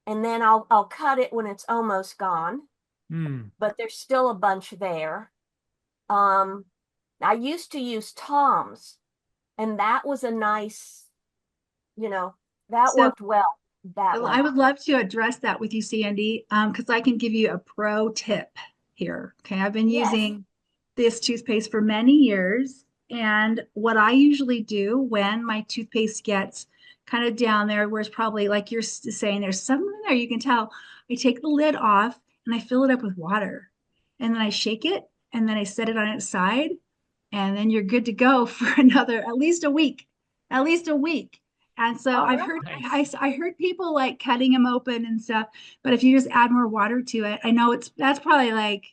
and then I'll cut it when it's almost gone, Hmm. but there's still a bunch there. I used to use Tom's, and that was a nice, that So worked well that I way. would love to address that with you, Sandy, because I can give you a pro tip here. Okay, I've been Yes. using this toothpaste for many years, and what I usually do when my toothpaste gets kind of down there, where it's probably like you're saying, there's something in there you can tell, I take the lid off and I fill it up with water, and then I shake it, and then I set it on its side, and then you're good to go for another at least a week. And so Oh, I've really? heard Nice. I heard people like cutting them open and stuff, but if you just add more water to it, I know that's probably like,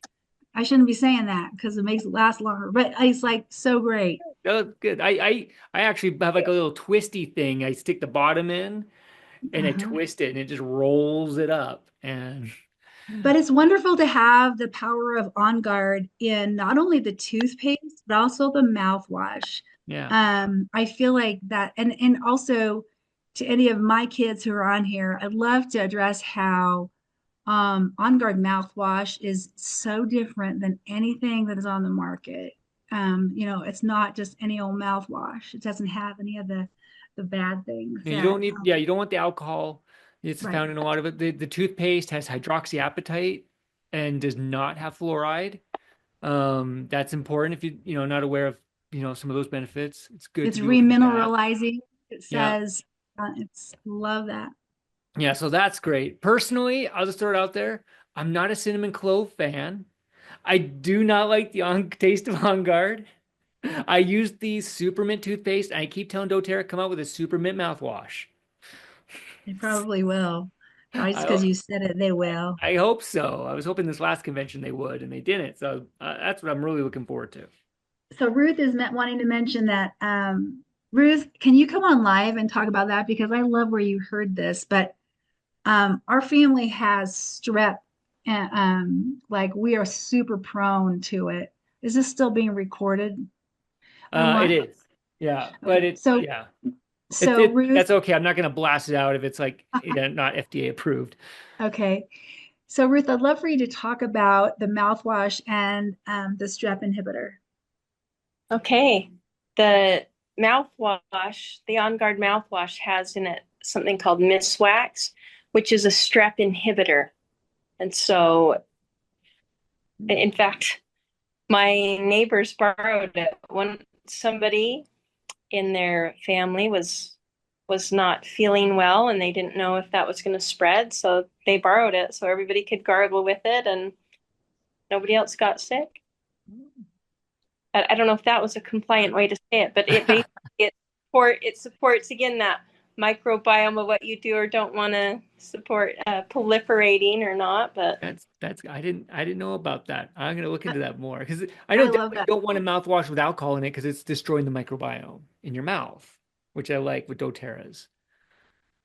I shouldn't be saying that because it makes it last longer, but it's like so great. Oh, good. I actually have like a little twisty thing. I stick the bottom in and I Uh-huh. twist it and it just rolls it up. And But it's wonderful to have the power of On Guard in not only the toothpaste, but also the mouthwash. yeah. I feel like that, and also to any of my kids who are on here, I'd love to address how On Guard mouthwash is so different than anything that is on the market. It's not just any old mouthwash. It doesn't have any of the bad things And you that don't need, yeah, you don't want the alcohol. It's right. found in a lot of it. The toothpaste has hydroxyapatite and does not have fluoride. That's important if not aware of, some of those benefits. It's good to It's be looking at that. remineralizing. It Yeah. says it's love that. Yeah, so that's great. Personally, I'll just throw it out there. I'm not a cinnamon clove fan. I do not like the taste of On Guard. I use the Supermint toothpaste, and I keep telling doTERRA come out with a Supermint mouthwash. They probably will. Probably just because I you said it, they will. I hope so. I was hoping this last convention they would, and they didn't. So that's what I'm really looking forward to. So Ruth is wanting to mention that. Ruth, can you come on live and talk about that? Because I love where you heard this, but our family has strep, and like we are super prone to it. Is this still being recorded or It what? is, yeah, but Okay, so yeah, so Ruth, that's okay. I'm not going to blast it out if it's like not FDA approved. okay. So Ruth, I'd love for you to talk about the mouthwash and the strep inhibitor. Okay. The mouthwash, the On Guard mouthwash has in it something called Miswax, which is a strep inhibitor. And so, in fact, my neighbors borrowed it. Somebody in their family was not feeling well and they didn't know if that was going to spread, so they borrowed it so everybody could gargle with it and nobody else got sick. I don't know if that was a compliant way to say it, but it basically it supports again that microbiome of what you do or don't want to support proliferating or not. But That's I didn't know about that. I'm gonna look into that more because I I know love definitely that. don't want a mouthwash with alcohol in it because it's destroying the microbiome in your mouth, which I like with doTERRA's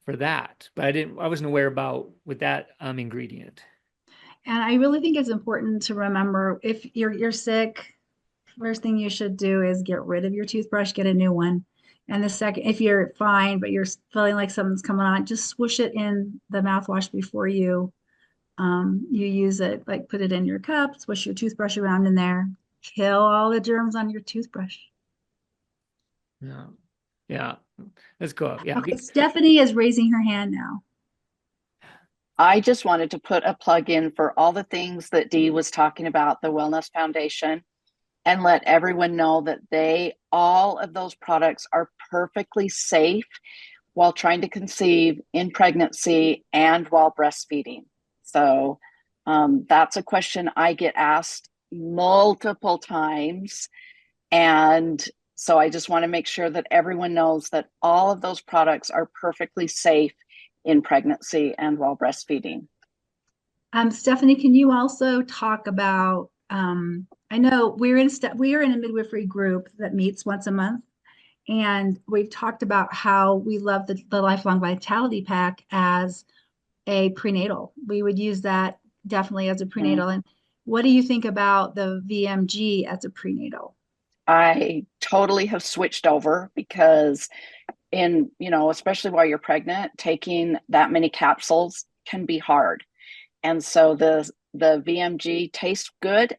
for that. But I wasn't aware about with that ingredient. And I really think it's important to remember if you're sick, first thing you should do is get rid of your toothbrush, get a new one. And the second, if you're fine, but you're feeling like something's coming on, just swoosh it in the mouthwash before you use it. Like put it in your cup, swish your toothbrush around in there, kill all the germs on your toothbrush. Yeah, yeah, that's cool. Yeah, Okay, Stephanie is raising her hand now. I just wanted to put a plug in for all the things that Dee was talking about, the Wellness Foundation. and let everyone know that all of those products are perfectly safe while trying to conceive, in pregnancy, and while breastfeeding. So that's a question I get asked multiple times. And so I just want to make sure that everyone knows that all of those products are perfectly safe in pregnancy and while breastfeeding. Stephanie, can you also talk about, I know we are in a midwifery group that meets once a month, and we've talked about how we love the Lifelong Vitality Pack as a prenatal. We would use that definitely as a prenatal. And what do you think about the VMG as a prenatal? I totally have switched over because especially while you're pregnant, taking that many capsules can be hard. And so the VMG tastes good,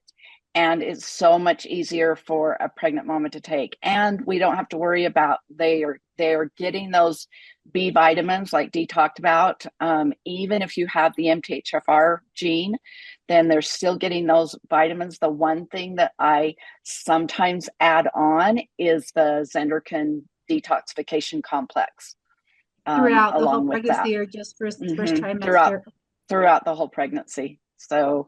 and it's so much easier for a pregnant mama to take. And we don't have to worry about they are getting those B vitamins like Dee talked about. Even if you have the MTHFR gene, then they're still getting those vitamins. The one thing that I sometimes add on is the Zenderkin detoxification complex. Throughout the whole along with that. pregnancy, or just first trimester? Throughout the whole pregnancy. So,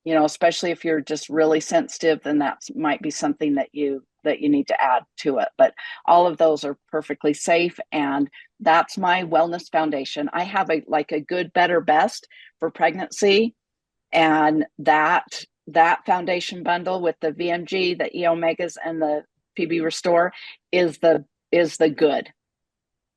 especially if you're just really sensitive, then that might be something that you need to add to it. But all of those are perfectly safe, and that's my wellness foundation. I have a good, better, best for pregnancy, and that foundation bundle with the VMG, the E Omegas, and the PB Restore is the good.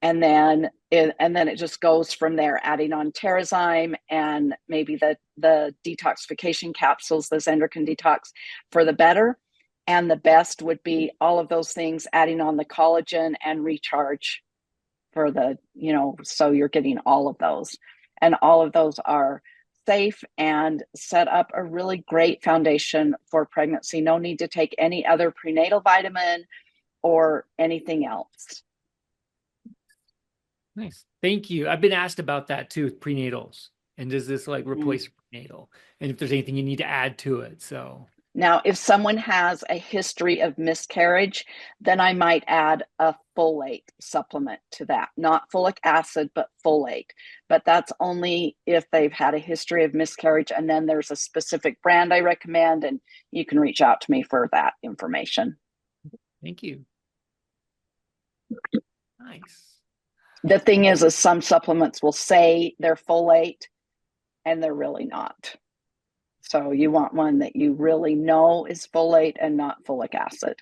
And then it just goes from there, adding on Terrazyme and maybe the detoxification capsules, the Zenderkin Detox, for the better. And the best would be all of those things, adding on the collagen and recharge for so you're getting all of those. And all of those are safe and set up a really great foundation for pregnancy. No need to take any other prenatal vitamin or anything else. Nice. Thank you. I've been asked about that too with prenatals. And does this replace prenatal? And if there's anything you need to add to it. So now, if someone has a history of miscarriage, then I might add a folate supplement to that. Not folic acid, but folate. But that's only if they've had a history of miscarriage. And then there's a specific brand I recommend, and you can reach out to me for that information. Thank you. Nice. The thing is some supplements will say they're folate and they're really not. So you want one that you really know is folate and not folic acid.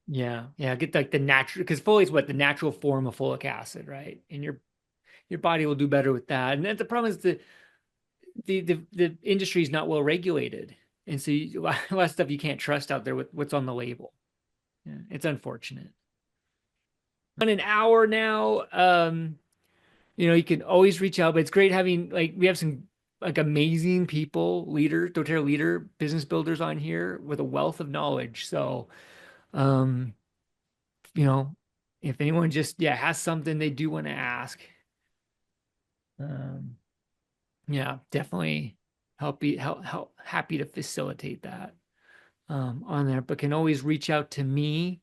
Yeah. Get the natural, because folate is the natural form of folic acid, right? And your body will do better with that. And then the problem is the industry is not well regulated, and so a lot of stuff you can't trust out there with what's on the label. Yeah, it's unfortunate. On an hour now, you can always reach out, but it's great having we have some amazing people, doTERRA leader, business builders on here with a wealth of knowledge. So, if anyone just has something they do want to ask, definitely happy to facilitate that on there, but can always reach out to me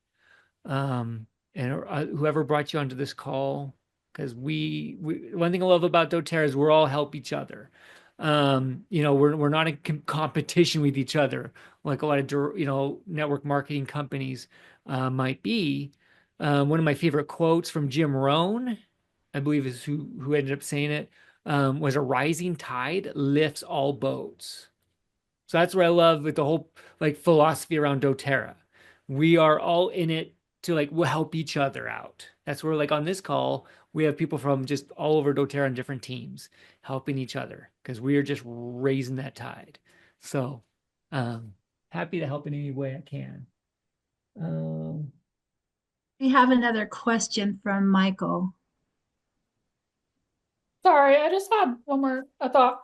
and whoever brought you onto this call, because we one thing I love about doTERRA is we're all help each other. We're not in competition with each other like a lot of network marketing companies might be. One of my favorite quotes from Jim Rohn, I believe is who ended up saying it, was a rising tide lifts all boats. So that's what I love with the whole philosophy around doTERRA. We are all in it to we'll help each other out. That's where on this call, we have people from just all over doTERRA on different teams helping each other, because we are just raising that tide. So happy to help in any way I can. We have another question from Michael. Sorry, I just had a thought.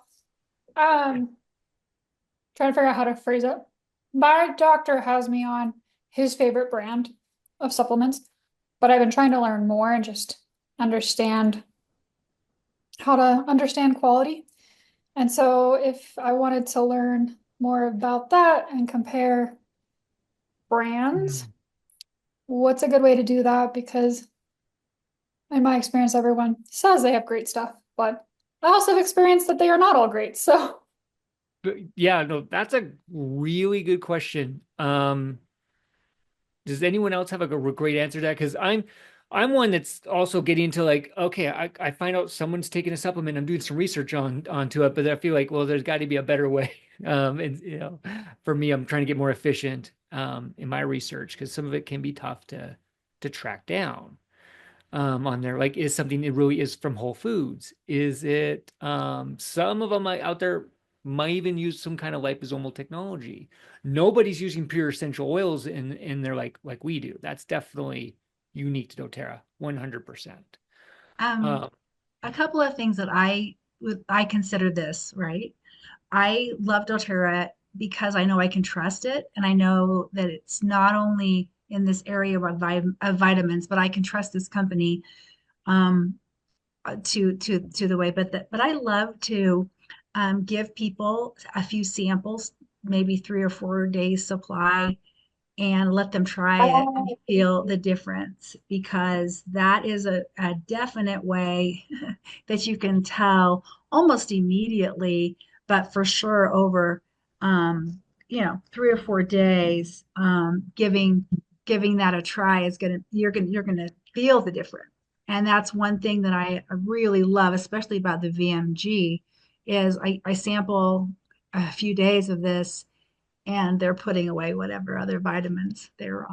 Trying to figure out how to phrase it. My doctor has me on his favorite brand of supplements, but I've been trying to learn more and just understand how to understand quality. And so if I wanted to learn more about that and compare brands, what's a good way to do that? Because in my experience, everyone says they have great stuff, but I also have experienced that they are not all great. So But yeah, no, that's a really good question. Does anyone else have a great answer to that? Because I'm one that's also getting into like, okay, I find out someone's taking a supplement, I'm doing some research onto it, but I feel like, well, there's got to be a better way. And for me, I'm trying to get more efficient in my research because some of it can be tough to track down on there. Like, is something that really is from Whole Foods? Is it some of them out there might even use some kind of liposomal technology. Nobody's using pure essential oils in there like we do. That's definitely unique to doTERRA, 100%. Um, a couple of things that I consider this, right? I love doTERRA because I know I can trust it, and I know that it's not only in this area of vitamins, but I can trust this company um, to the way. But I love to give people a few samples, maybe 3 or 4 days supply, and let them try it and feel the difference, because that is a definite way that you can tell almost immediately, but for sure over 3 or 4 days, giving that a try is you're gonna feel the difference. And that's one thing that I really love, especially about the VMG, is I sample a few days of this, and they're putting away whatever other vitamins they're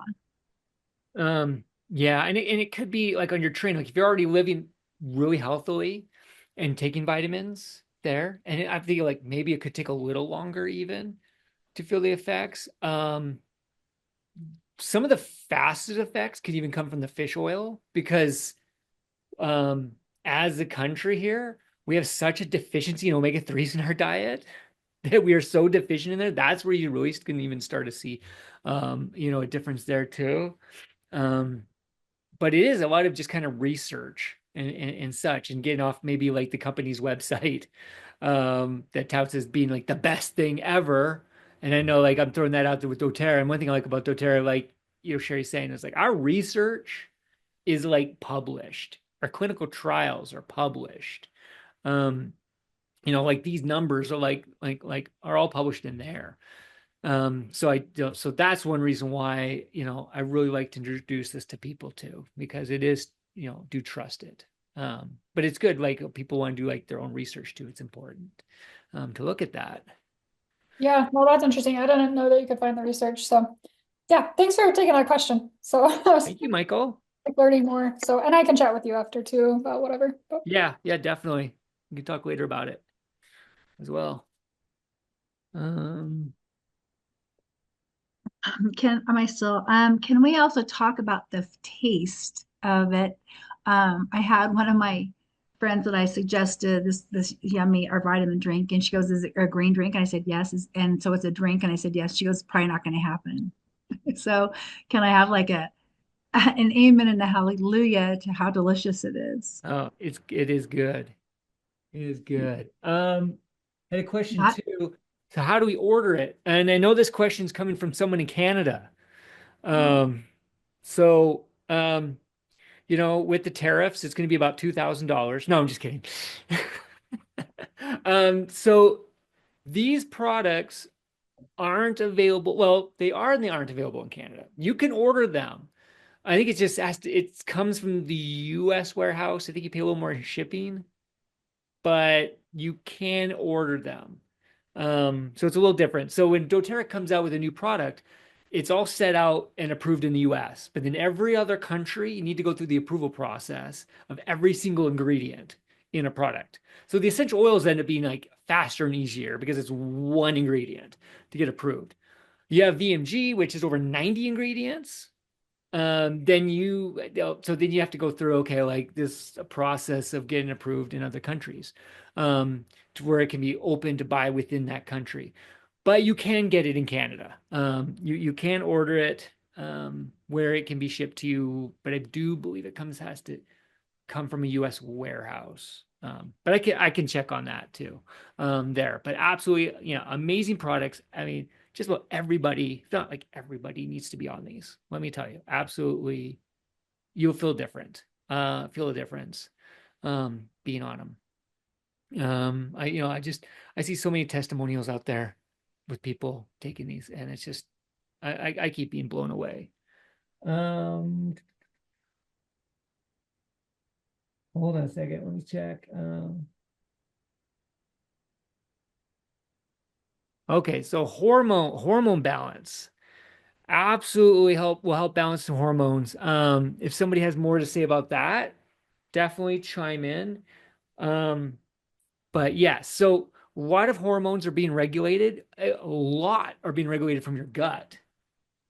on. Yeah, and it could be like on your train, like if you're already living really healthily and taking vitamins there, and I feel like maybe it could take a little longer even to feel the effects. Some of the fastest effects could even come from the fish oil because as a country here, we have such a deficiency in omega-3s in our diet that we are so deficient in there. That's where you really can even start to see a difference there too. But it is a lot of just kind of research and such, and getting off maybe like the company's website that touts as being like the best thing ever. And I know like I'm throwing that out there with doTERRA. And one thing I like about doTERRA, like Sherry's saying, is like our research is like published. Our clinical trials are published. Like these numbers are like are all published in there. So that's one reason why, I really like to introduce this to people too, because it is, do trust it. But it's good. Like people want to do like their own research too. It's important, to look at that. yeah, well, that's interesting. I didn't know that you could find the research. So yeah, thanks for taking that question. So I was Thank you, Michael. like learning more. So, and I can chat with you after too about whatever. But Yeah, definitely. We can talk later about it as well. Can we also talk about the taste of it? I had one of my friends that I suggested this yummy or vitamin drink, and she goes, "Is it a green drink?" And I said, "Yes." And so it's a drink, and I said, "Yes." She goes, "Probably not going to happen." So can I have like an amen and a hallelujah to how delicious it is? Oh, it is good. It is good. Had a question Not too. So how do we order it? And I know this question's coming from someone in Canada. So with the tariffs, it's going to be about $2,000. No, I'm just kidding. So these products aren't available. Well, they are and they aren't available in Canada. You can order them. I think it comes from the US warehouse. I think you pay a little more in shipping, but you can order them. So it's a little different. So when doTERRA comes out with a new product, it's all set out and approved in the US. But in every other country, you need to go through the approval process of every single ingredient in a product. So the essential oils end up being like faster and easier because it's one ingredient to get approved. You have VMG, which is over 90 ingredients. Then you have to go through, okay, like this process of getting approved in other countries, to where it can be open to buy within that country. But you can get it in Canada. You can order it where it can be shipped to you, but I do believe has to come from a US warehouse. But I can check on that too there. But absolutely, amazing products. I mean, just about everybody, it's not like everybody needs to be on these. Let me tell you, absolutely, you'll feel different. Feel a difference being on them. I see so many testimonials out there with people taking these, and it's just I keep being blown away. Hold on a second, let me check. Okay, so hormone balance absolutely will help balance the hormones. If somebody has more to say about that, definitely chime in. But yeah, so a lot of hormones are being regulated. A lot are being regulated from your gut,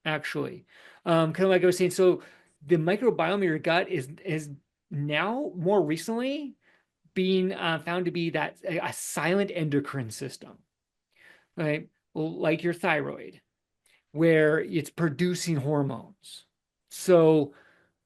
actually. Kind of like I was saying, so the microbiome of your gut is now more recently being found to be that a silent endocrine system, right? Like your thyroid, where it's producing hormones. So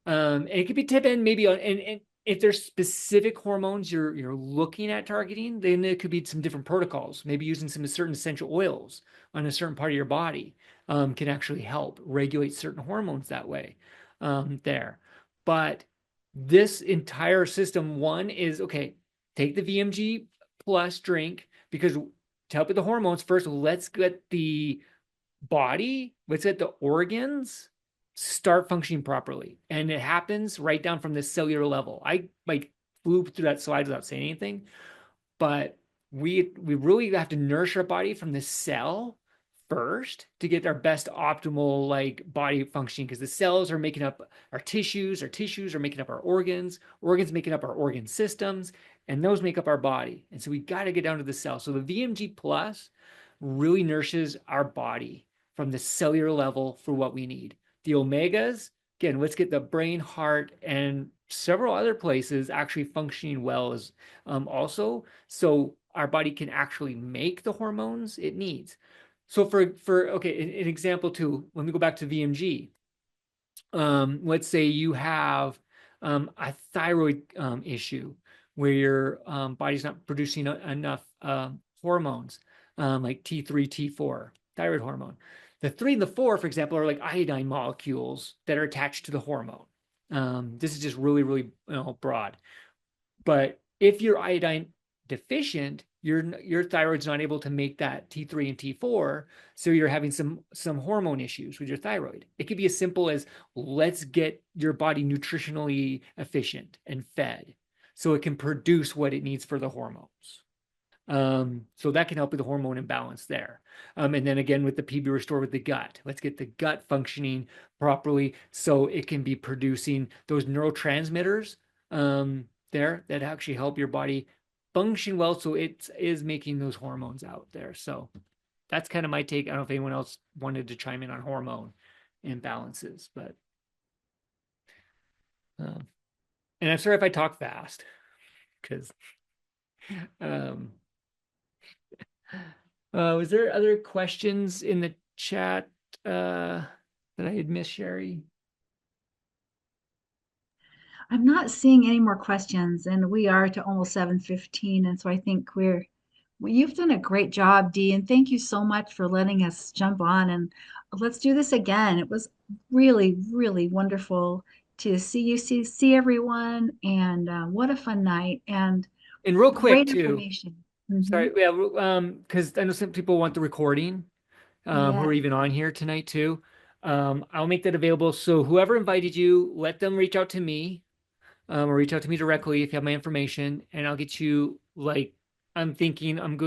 and it could be tipping maybe on and if there's specific hormones you're looking at targeting, then it could be some different protocols. Maybe using some certain essential oils on a certain part of your body can actually help regulate certain hormones that way there. But this entire system, one is okay, take the VMG plus drink because to help with the hormones, first, let's get the body, let's get the organs start functioning properly. And it happens right down from the cellular level. I like flew through that slide without saying anything, but we really have to nourish our body from the cell first to get our best optimal like body functioning, because the cells are making up our tissues are making up our organs making up our organ systems, and those make up our body. And so we got to get down to the cell. So the VMG plus really nourishes our body from the cellular level for what we need. The omegas, again, let's get the brain, heart, and several other places actually functioning well as also, so our body can actually make the hormones it needs. So for okay, an example too, when we go back to VMG, let's say you have a thyroid issue where your body's not producing enough hormones like T3, T4, thyroid hormone. The 3 and the 4, for example, are like iodine molecules that are attached to the hormone. This is just really, really broad. But if you're iodine deficient, your thyroid's not able to make that T3 and T4, so you're having some hormone issues with your thyroid. It could be as simple as let's get your body nutritionally efficient and fed so it can produce what it needs for the hormones. So that can help with the hormone imbalance there. And then again with the PB Restore with the gut, let's get the gut functioning properly so it can be producing those neurotransmitters there that actually help your body function well, so it is making those hormones out there. So that's kind of my take. I don't know if anyone else wanted to chime in on hormone imbalances, but and I'm sorry if I talk fast because was there other questions in the chat that I had missed, Sherry? I'm not seeing any more questions, and we are to almost 7:15, and so I think you've done a great job, Dee, and thank you so much for letting us jump on, and let's do this again. It was really, really wonderful to see you, see everyone, and what a fun night, and real quick great too. information. Mhm. Sorry, yeah, because I know some people want the recording, who are Yes. even on here tonight too. I'll make that available. So whoever invited you, let them reach out to me, or reach out to me directly if you have my information, and I'll get you like I'm thinking I'm going